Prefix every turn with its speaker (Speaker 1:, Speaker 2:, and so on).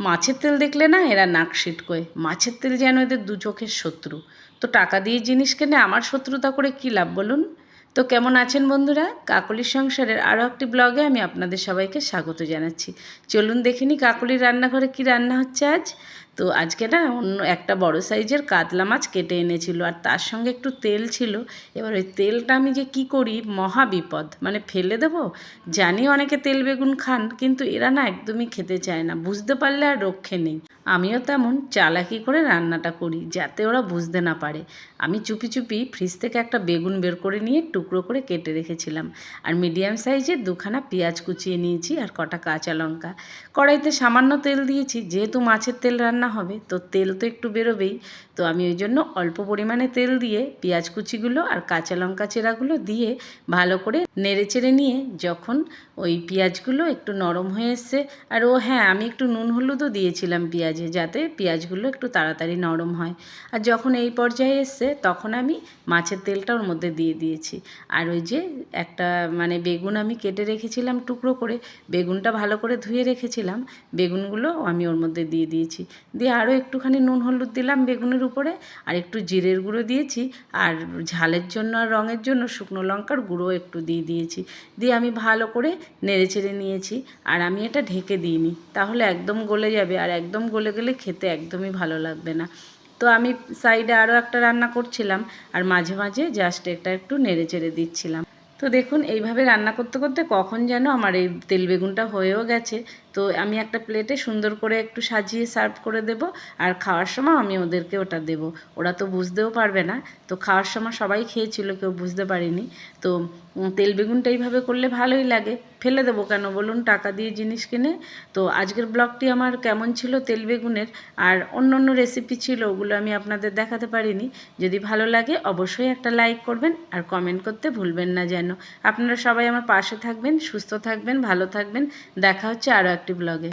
Speaker 1: মাছের তেল দেখলে না এরা নাক সিটকোয়। মাছের তেল যেন এদের দু চোখের শত্রু। তো টাকা দিয়ে জিনিস কিনে আমার শত্রুতা করে কী লাভ বলুন? তো কেমন আছেন বন্ধুরা? কাকলির সংসারের আরও একটি ব্লগে আমি আপনাদের সবাইকে স্বাগত জানাচ্ছি। চলুন দেখে নিই কাকলির রান্নাঘরে কী রান্না হচ্ছে আজ। তো আজকে না অন্য একটা বড় সাইজের কাতলা মাছ কেটে এনেছিল, আর তার সঙ্গে একটু তেল ছিল। এবার ওই তেলটা আমি যে কী করি, মহা বিপদ, মানে ফেলে দেবো। জানি অনেকে তেল বেগুন খান, কিন্তু এরা না একদমই খেতে চায় না, বুঝতে পারলে আর রক্ষে নেই। আমিও তেমন চালাকি করে রান্নাটা করি যাতে ওরা বুঝতে না পারে। আমি চুপি চুপি ফ্রিজ থেকে একটা বেগুন বের করে নিয়ে টুকরো করে কেটে রেখেছিলাম, আর মিডিয়াম সাইজের দুখানা পেঁয়াজ কুচিয়ে নিয়েছি, আর কটা কাঁচা লঙ্কা। কড়াইতে সামান্য তেল দিয়েছি, যেহেতু মাছের তেল রান্না হবে তো তেল তো একটু বেরোবেই। তো আমি ওই জন্য অল্প পরিমাণে তেল দিয়ে পেঁয়াজ কুচিগুলো আর কাঁচা লঙ্কা চেরাগুলো দিয়ে ভালো করে নেড়ে চেড়ে নিয়ে যখন ওই পেঁয়াজগুলো একটু নরম হয়ে এসছে, আর হ্যাঁ, আমি একটু নুন হলুদও দিয়েছিলাম পেঁয়াজে, যাতে পেঁয়াজগুলো একটু তাড়াতাড়ি নরম হয়। আর যখন এই পর্যায়ে এসছে তখন আমি মাছের তেলটা ওর মধ্যে দিয়ে দিয়েছি। আর ওই যে একটা মানে বেগুন আমি কেটে রেখেছিলাম টুকরো করে, বেগুনটা ভালো করে ধুয়ে রেখেছিলাম, বেগুনগুলো আমি ওর মধ্যে দিয়ে দিয়েছি। দিয়ে আরও একটুখানি নুন হলুদ দিলাম বেগুনের উপরে, আর একটু জিরের গুঁড়ো দিয়েছি, আর ঝালের জন্য আর রঙের জন্য শুকনো লঙ্কার গুঁড়ো একটু দিয়েছি। দিয়ে আমি ভালো করে নেড়ে চেড়ে নিয়েছি। আর আমি এটা ঢেকে দিইনি, তাহলে একদম গলে যাবে, আর একদম গলে গেলে খেতে একদমই ভালো লাগবে না। তো আমি সাইডে আরও একটা রান্না করছিলাম, আর মাঝে মাঝে জাস্ট এটা একটু নেড়ে চেড়ে দিচ্ছিলাম। তো দেখুন এইভাবে রান্না করতে করতে কখন যেন আমার এই তেল বেগুনটা হয়েও গেছে। তো আমি একটা প্লেটে সুন্দর করে একটু সাজিয়ে সার্ভ করে দেব, আর খাওয়ার সময় আমি ওদেরকে ওটা দেব। ওরা তো বুঝতেও পারবে না। তো খাওয়ার সময় সবাই খেয়েছিল, কেউ বুঝতে পারেনি। তো তেল বেগুনটা এইভাবে করলে ভালোই লাগে, ফেলে দেবো কেন বলুন টাকা দিয়ে জিনিস কিনে। তো আজকের ব্লগটি আমার কেমন ছিল তেল বেগুনের, আর অন্য অন্য রেসিপি ছিল, ওগুলো আমি আপনাদের দেখাতে পারিনি। যদি ভালো লাগে অবশ্যই একটা লাইক করবেন, আর কমেন্ট করতে ভুলবেন না যেন। আপনারা সবাই আমার পাশে থাকবেন, সুস্থ থাকবেন, ভালো থাকবেন। দেখা হচ্ছে আরও একটি ব্লগে।